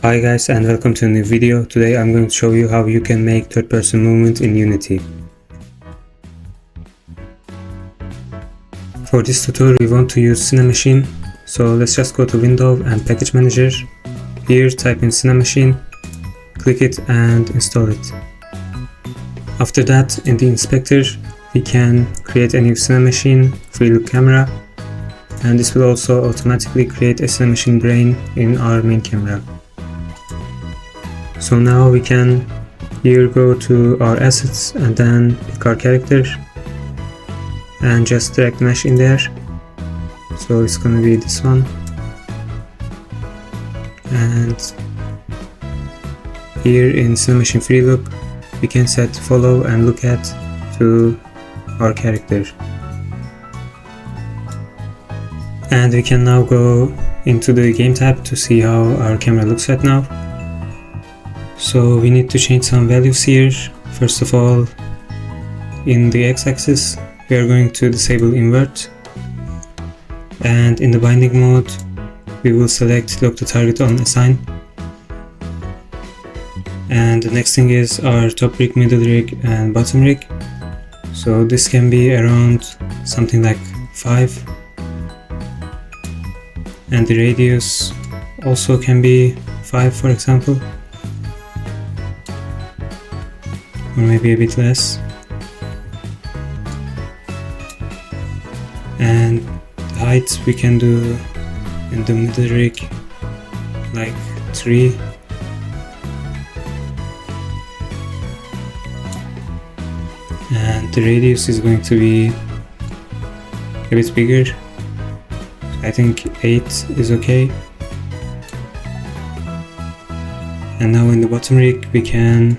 Hi guys, and welcome to a new video. Today I'm going to show you how you can make third person movement in Unity. For this tutorial we want to use Cinemachine, so let's just go to Window and Package Manager. Here type in Cinemachine, click it and install it. After that, in the inspector we can create a new Cinemachine free look camera, and this will also automatically create a Cinemachine brain in our main camera. So now we can here go to our assets and then pick our character and just drag the mesh in there. So it's gonna be this one, and here in Cinemachine free look we can set follow and look at to our character, and we can now go into the game tab to see how our camera looks right now. So we need to change some values here. First of all, in the x-axis we are going to disable invert, and in the binding mode we will select lock the target on assign. And the next thing is our top rig, middle rig and bottom rig. So this can be around something like 5, and the radius also can be 5, for example, or maybe a bit less. And the height we can do in the middle rig like 3, and the radius is going to be a bit bigger. I think 8 is okay. And now in the bottom rig we can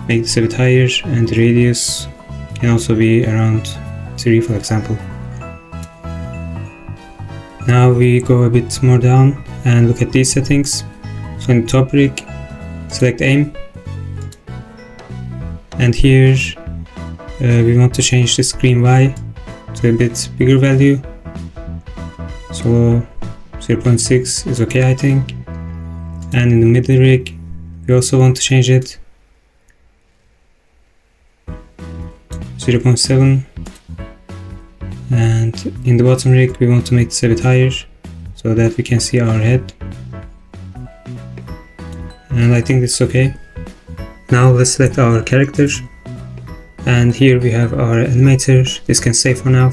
make this a bit higher, and the radius can also be around 3, for example. Now we go a bit more down and look at these settings. So in the top rig, select aim, and here we want to change the screen Y to a bit bigger value. So 0.6 is okay, I think. And in the middle rig we also want to change it 0.7, and in the bottom rig we want to make this a bit higher so that we can see our head, and I think this is okay. Now let's select our character, and here we have our animator. This can stay for now.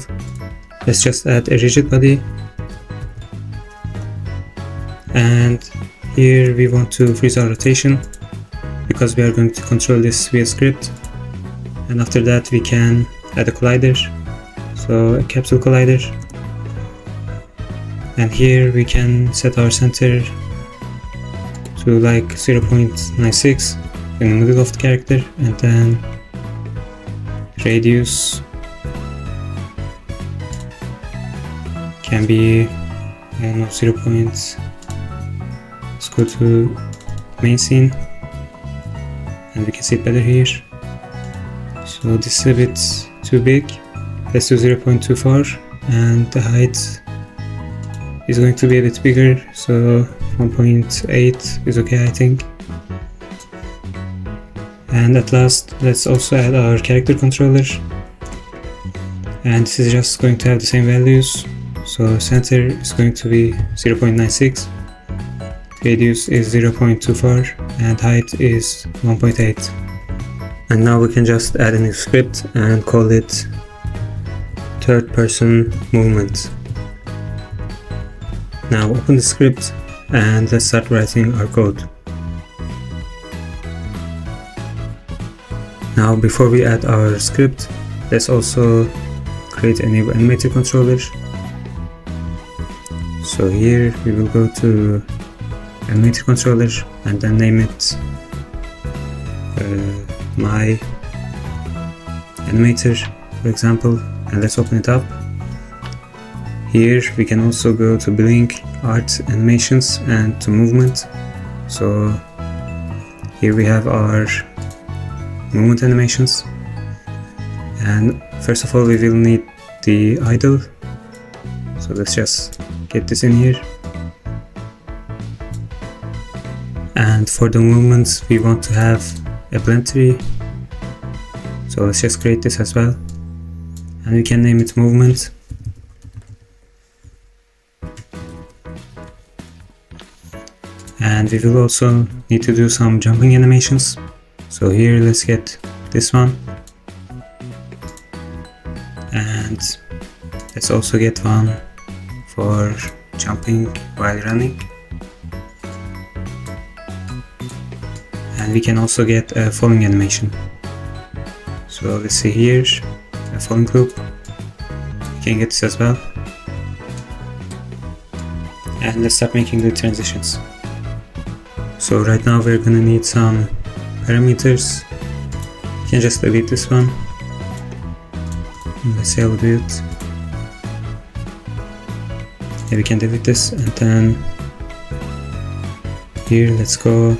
Let's just add a rigid body, and here we want to freeze our rotation because we are going to control this via script. And after that we can add a collider, so a capsule collider, and here we can set our center to like 0.96 in the middle of the character, and then radius can be, I don't know, 0. Let's go to main scene and we can see it better here. So this is a bit too big. Let's do 0.24, and the height is going to be a bit bigger, so 1.8 is okay, I think. And at last let's also add our character controller, and this is just going to have the same values. So center is going to be 0.96, radius is 0.24, and height is 1.8. And now we can just add a new script and call it third person movement. Now open the script and let's start writing our code. Now before we add our script, let's also create a new animator controller. So here we will go to animator controller and then name it my animator, for example, and let's open it up. Here we can also go to Blink, Art, Animations, and to Movement. So here we have our movement animations, and first of all we will need the idle, so let's just get this in here. And for the movements we want to have a blend tree, so let's just create this as well, and we can name it movement. And we will also need to do some jumping animations, so here let's get this one, and let's also get one for jumping while running. And we can also get a falling animation. So let's see here, a falling loop. We can get this as well. And let's start making the transitions. So right now we're gonna need some parameters. We can just delete this one. Let's see how we do it. Yeah, we can delete this, and then here let's go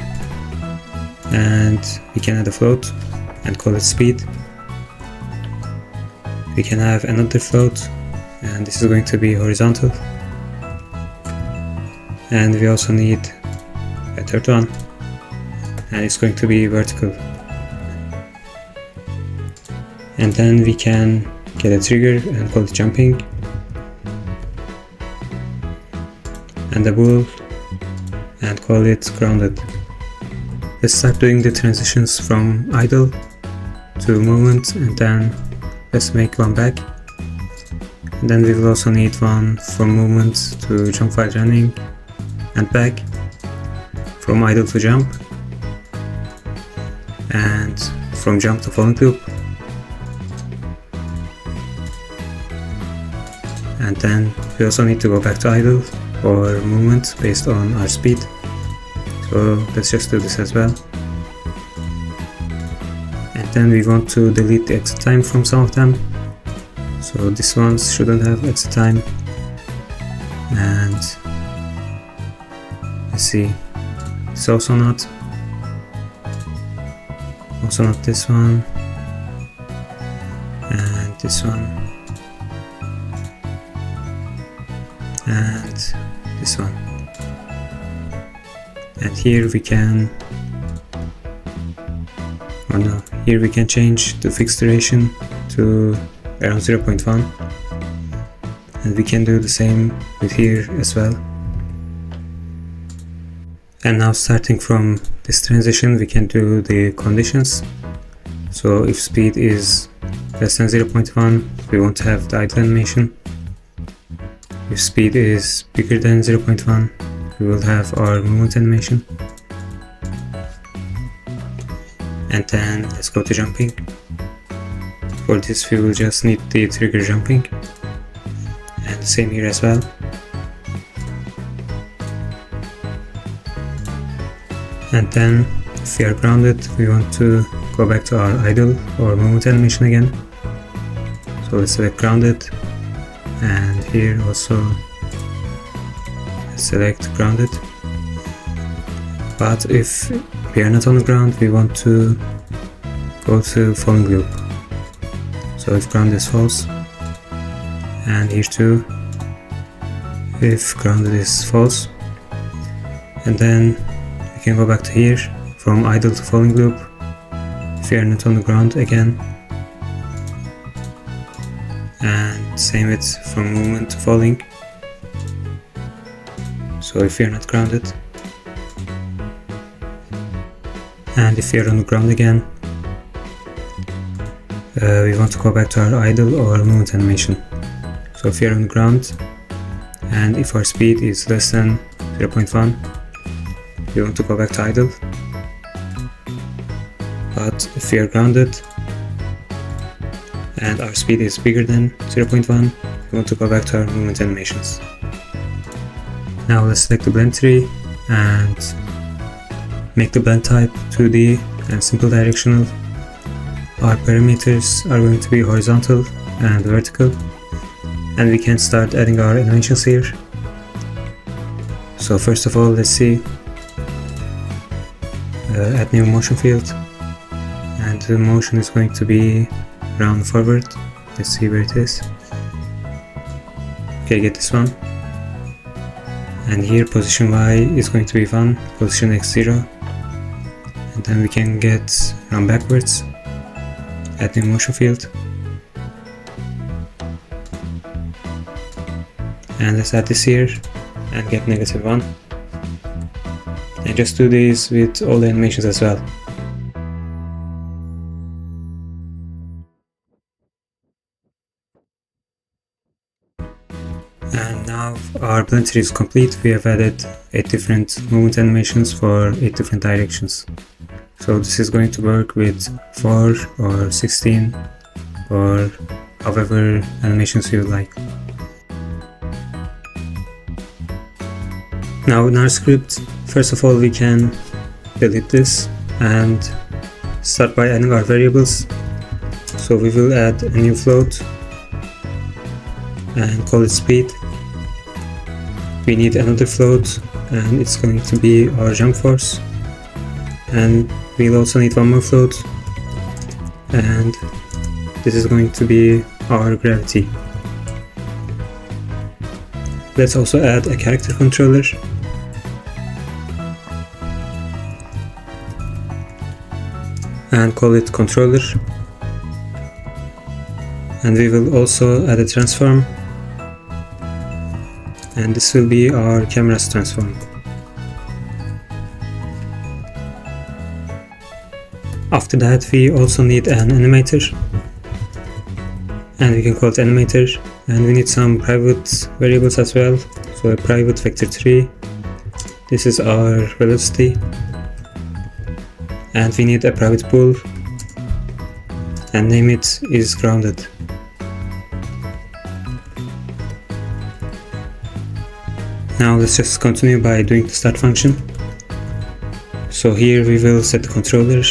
and we can add a float and call it speed. We can have another float, and this is going to be horizontal, and we also need a third one, and it's going to be vertical. And then we can get a trigger and call it jumping, and a bool and call it grounded. Let's start doing the transitions from idle to movement, and then let's make one back. And then we will also need one from movement to jump while running and back, from idle to jump, and from jump to falling loop, and then we also need to go back to idle or movement based on our speed. So let's just do this as well. And then we want to delete the exit time from some of them. So this ones shouldn't have exit time. And let's see, it's also not this one, and this one, and this one. And here we can, or no, here we can change the fixed duration to around 0.1, and we can do the same with here as well. And now, starting from this transition, we can do the conditions. So if speed is less than 0.1, we want to have the idle animation. If speed is bigger than 0.1, we will have our movement animation. And then let's go to jumping. For this we will just need the trigger jumping, and the same here as well. And then if we are grounded, we want to go back to our idle or movement animation again. So let's select grounded, and here also select grounded. But if we are not on the ground, we want to go to falling loop. So if ground is false, and here too if grounded is false, and then we can go back to here from idle to falling loop if we are not on the ground again, and same with from movement to falling. So if we are not grounded, and if we are on the ground again, we want to go back to our idle or movement animation. So if we are on the ground, and if our speed is less than 0.1, we want to go back to idle. But if we are grounded, and our speed is bigger than 0.1, we want to go back to our movement animations. Now let's select the blend tree and make the blend type 2D and simple directional. Our parameters are going to be horizontal and vertical, and we can start adding our animations here. So first of all, let's see, add new motion field, and the motion is going to be round forward. Let's see where it is. Okay, get this one. and here position Y is going to be 1, position X 0, and then we can get run backwards, add new motion field, and let's add this here and get -1, and just do this with all the animations as well. And now our blend tree is complete. We have added 8 different movement animations for 8 different directions. So this is going to work with 4 or 16 or however animations you like. Now in our script, first of all we can delete this and start by adding our variables. So we will add a new float and call it speed. We need another float and it's going to be our jump force, and we'll also need one more float, and this is going to be our gravity. Let's also add a character controller. And call it controller, and we will also add a transform, and this will be our camera's transform. After that we also need an animator, and we can call it animator, and we need some private variables as well. So a private vector 3, this is our velocity, and we need a private pool and name it is grounded. Now let's just continue by doing the start function. So here we will set the controller.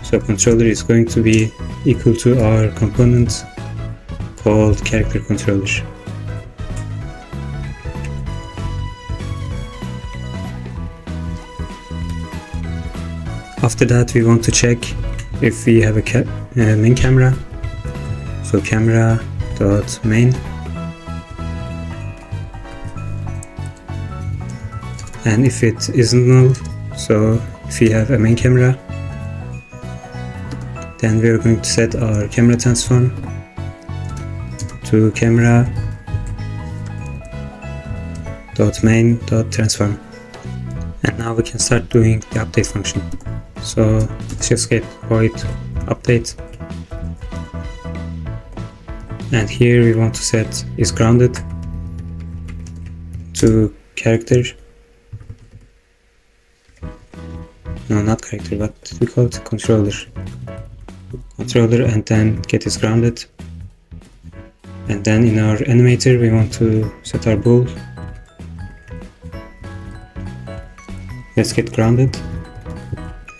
So controller is going to be equal to our component called character controller. After that we want to check if we have a main camera. So camera.main, and if it isn't null, so if we have a main camera, then we are going to set our camera transform to camera.main.transform, and now we can start doing the update function. So let's just get void update, and here we want to set is grounded to character, no not character, what did we call it, controller, and then get is grounded, and then in our animator we want to set our bool, let's get grounded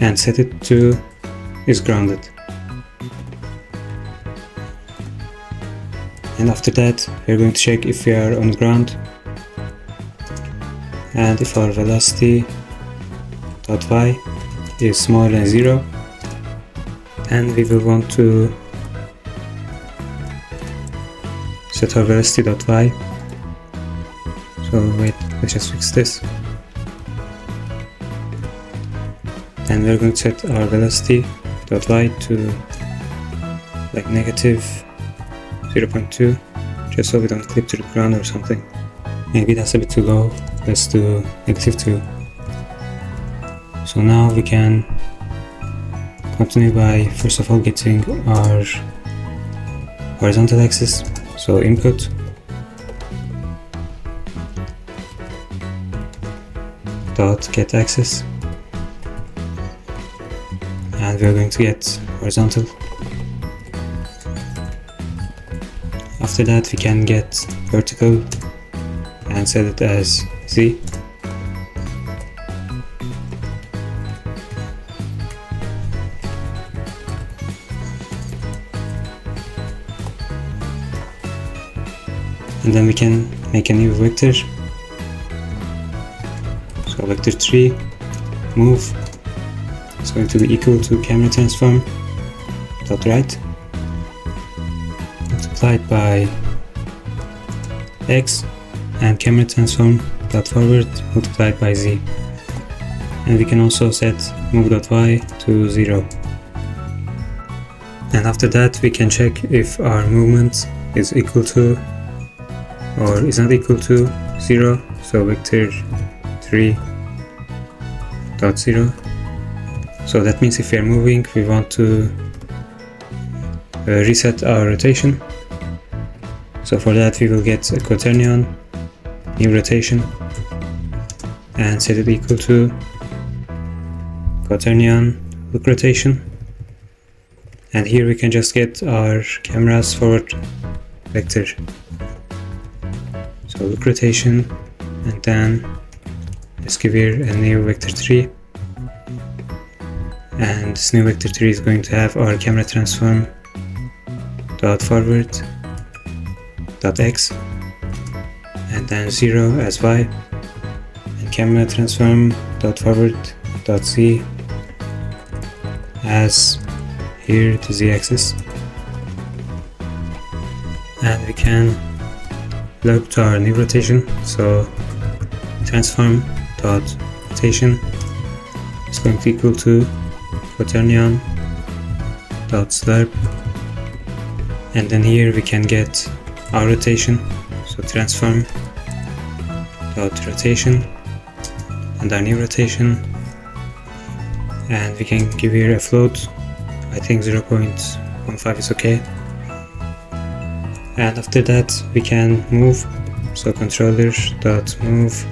and set it to is grounded. And after that we're going to check if we are on the ground, and if our velocity dot y is smaller than 0, and we will want to set our velocity dot y. So wait, let's just fix this. And we're going to set our velocity dot y to like -0.2, just so we don't clip to the ground or something. Maybe that's a bit too low, let's do -2. So now we can continue by first of all getting our horizontal axis, so input dot get axis, and we're going to get horizontal. After that we can get vertical and set it as Z. And then we can make a new vector. So vector 3 move is going to be equal to camera transform dot right multiplied by x, and camera transform dot forward multiplied by z. And we can also set move.y to 0. And after that we can check if our movement is equal to or is not equal to 0, so vector 3 dot 0. So that means if we are moving, we want to reset our rotation. So for that we will get a quaternion, new rotation, and set it equal to quaternion look rotation. And here we can just get our camera's forward vector. So look rotation, and then let's give here a new vector 3. And this new vector 3 is going to have our camera transform dot forward dot x, and then 0 as y, and camera transform dot forward dot z as here the z-axis. And we can loop to our new rotation, so transform dot rotation is going to equal to quaternion dot slurp, and then here we can get our rotation, so transform dot rotation and our new rotation, and we can give here a float. I think 0.15 is okay. And after that we can move, so controller dot move,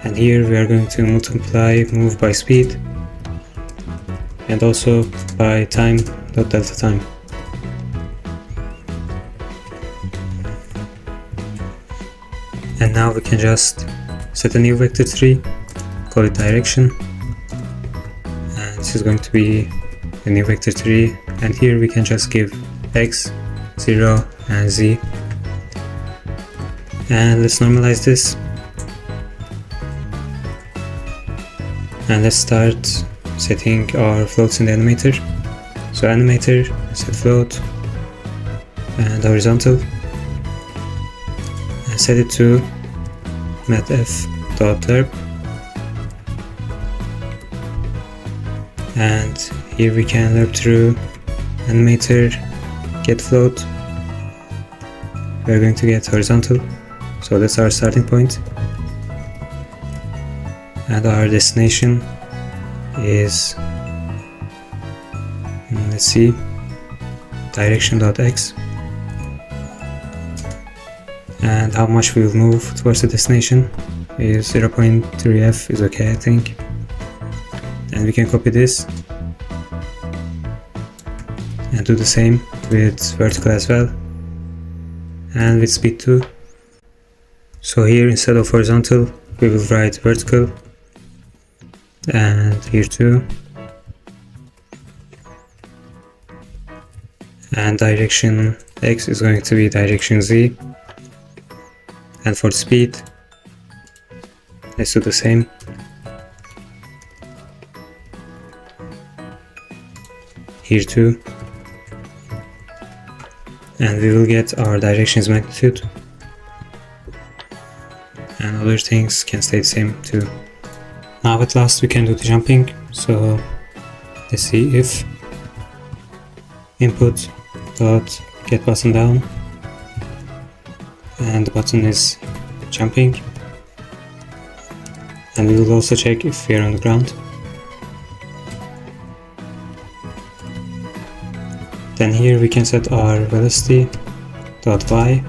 and here we are going to multiply move by speed and also by time dot delta time. And now we can just set a new vector 3, call it direction, and this is going to be a new vector 3, and here we can just give x, 0 and z. And let's normalize this, and let's start setting our floats in the animator. So animator, set float and horizontal, and set it to matf.lerp, and here we can lerp through animator get float. We're going to get horizontal, so that's our starting point, and our destination is, let's see, direction.x, and how much we will move towards the destination is 0.3f is okay, I think. And we can copy this and do the same with vertical as well, and with speed 2. So here instead of horizontal we will write vertical, and here too, and direction x is going to be direction z, and for the speed let's do the same. Here too, and we will get our direction's magnitude, and other things can stay the same too. Now at last we can do the jumping, so let's see if input dot get button down, and the button is jumping, and we will also check if we are on the ground. Then here we can set our velocity dot y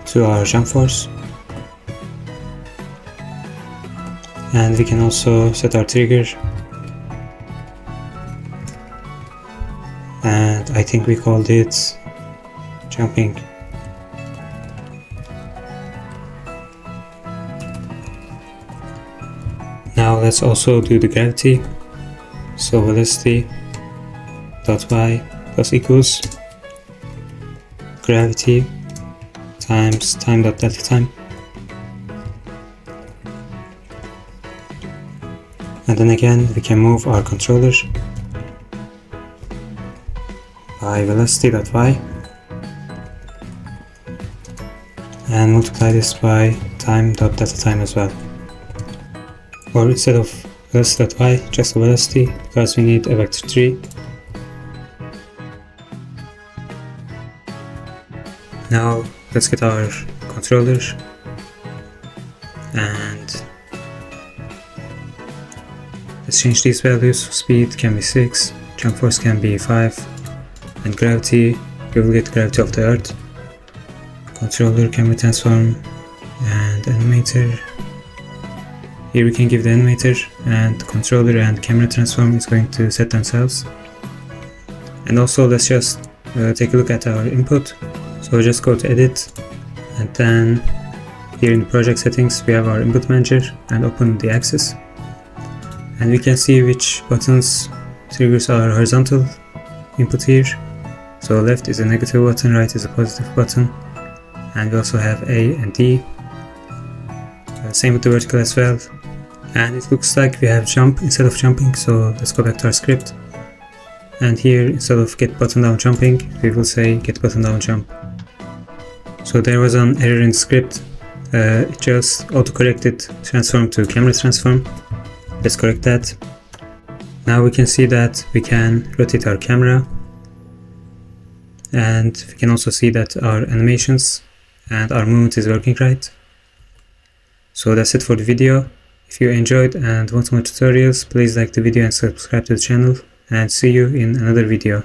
to our jump force, and we can also set our trigger, and I think we called it jumping. Now let's also do the gravity, so velocity dot y plus equals gravity times time dot delta time, and then again we can move our controller by velocity dot y, and multiply this by time.dataTime as well. Or instead of velocity.y, just a velocity, because we need a vector tree. Now let's get our controller, and let's change these values. Speed can be 6, jump force can be 5, and gravity, we will get gravity of the earth. Controller, camera transform, and animator. Here we can give the animator, and controller and camera transform is going to set themselves. And also let's just take a look at our input. So just go to edit, and then here in the project settings we have our input manager, and open the axis. And we can see which buttons triggers our horizontal input here. So left is a negative button, right is a positive button. And we also have A and D. Same with the vertical as well. And it looks like we have jump instead of jumping, so let's go back to our script. And here, instead of get button down jumping, we will say get button down jump. So there was an error in the script. It just auto-corrected transform to camera transform. Let's correct that. Now we can see that we can rotate our camera. And we can also see that our animations and our movement is working right. So that's it for the video. If you enjoyed and want more tutorials, please like the video and subscribe to the channel, and see you in another video.